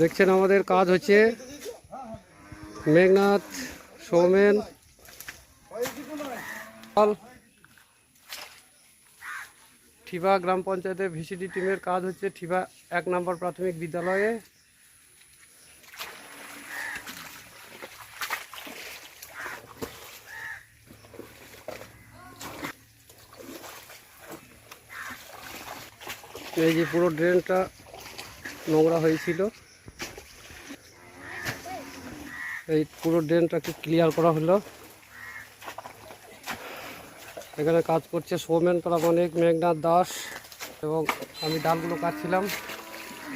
দেখছেন আমাদের কাজ হচ্ছে মেঘনাথ, সৌমেন, ঠিবা গ্রাম পঞ্চায়েতের ভিসিডি টিমের কাজ হচ্ছে ঠিবা 1 নম্বর প্রাথমিক বিদ্যালয়ে। এই যে পুরো ড্রেনটা নোংরা হয়েছিল, এই পুরো ড্রেনটাকে ক্লিয়ার করা হলো। এখানে কাজ করছে সৌমেন প্রামাণিক, মেঘনাথ দাস এবং আমি ডালগুলো কাটছিলাম,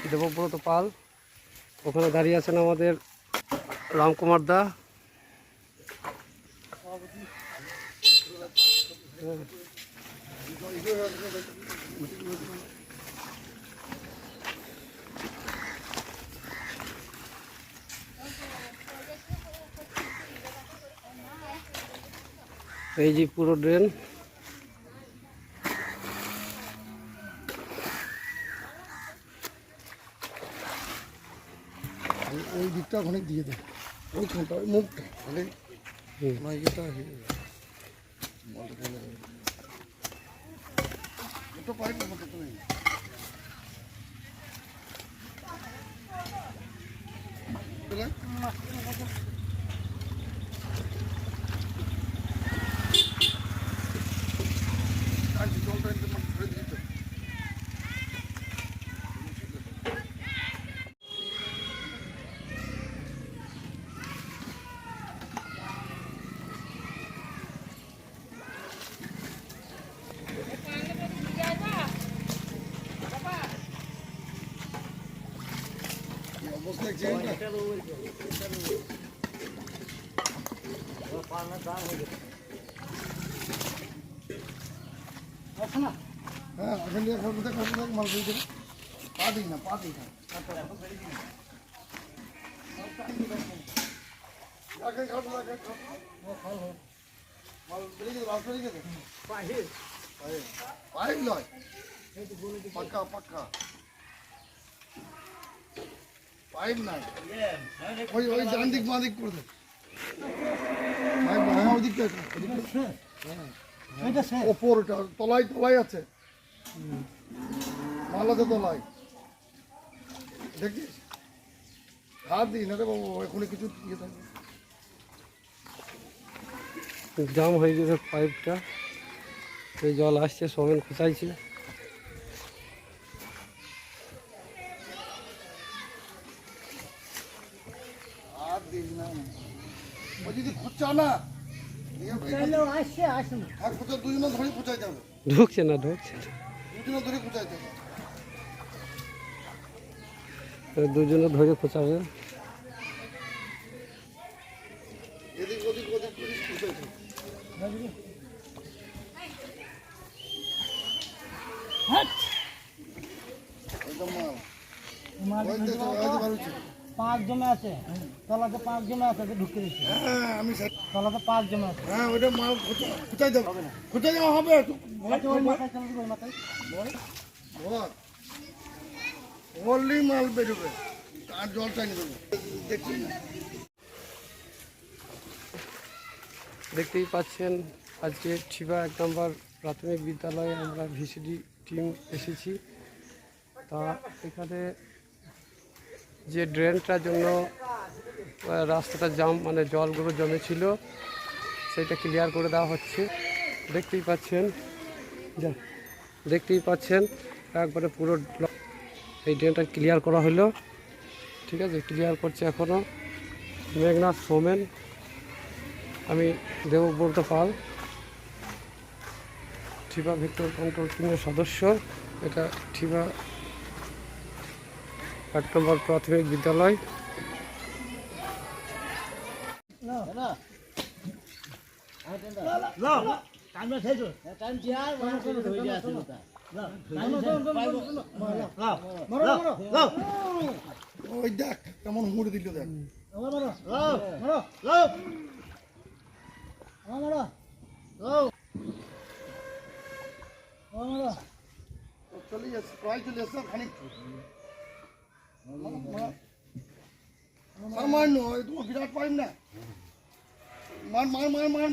দেবব্রত পাল। ওখানে দাঁড়িয়ে আছেন আমাদের রামকুমার দা। এই যে পুরো ড্রেন, ওই দিকটা অনেক দিয়ে দেয়, ওইখানটা ওই মুখটা তাহলে ইয়েটা ওটা পাইপ মতো তো নেই। জলটা একদম ধরে দিতে অবস্থা হ্যাঁ ওখান দিয়ে মাল দিয়ে দেবে, পা দিই না মাল বেরিয়ে গেছে, বেরিয়ে গেছে পাইপ নয়, পাক্কা পাক্কা পাইপ নাই, ওই ওই ডান দিক বাঁ দিক করে দেয় ওই দিকটা ওপর ওটা তলায় তলায় আছে, মাল আছে তলায়, দেখিস হাত দিই না রে বাবু, এখনই কিছু ইয়ে থাকবে। জাম হয়ে গেছে পাইপটা, এই জল আসছে, সৌমেন খোঁচাইছে। আর দিন না ও যদি খোঁচা না আর খোঁচা দুজনে ধরে খোঁচাই যাবে, ঢুকছে না, ঢুকছে না, দুজনে ধরে খোঁচাই যাবে, দুজনে ধরে খোঁচাবে। এদিক ওদিক ওদিক করে খোঁচাই যাবে। পাঁচ জমে আছে, তলাতে 5 জমে আছে, ঢুকে দিচ্ছে। হ্যাঁ আমি তলাতে 5 জমে আছে। হ্যাঁ ওইটা মাল খোঁচাই দেবো, খোঁচাই দেওয়া হবে, বললি মাল বেরোবে আর জল টানি দেবো, দেখছি না। দেখতেই পাচ্ছেন আজকে ঠিবা 1 নম্বর প্রাথমিক বিদ্যালয়ে আমরা ভিসিডি টিম এসেছি। তা এখানে যে ড্রেনটার জন্য রাস্তাটা জাম, মানে জলগুলো জমেছিল, সেটা ক্লিয়ার করে দেওয়া হচ্ছে। দেখতেই পাচ্ছেন একবারে পুরো এই ড্রেনটা ক্লিয়ার করা হলো। ঠিক আছে, ক্লিয়ার করছে এখনও মেঘনাথ, সৌমেন, আমি দেবব্রত পাল, ঠিবা ভিক্টর কন্ট্রোল টিমের সদস্য। এটা ঠিবা 1 নম্বর প্রাথমিক বিদ্যালয়। ওই দেখ কেমন মুড়ে দিল, দেখ চলে যাচ্ছে, প্রায় চলে যাচ্ছে খানিক আর মার নয় তোমার বিরাট পাইম না মার মার মার মার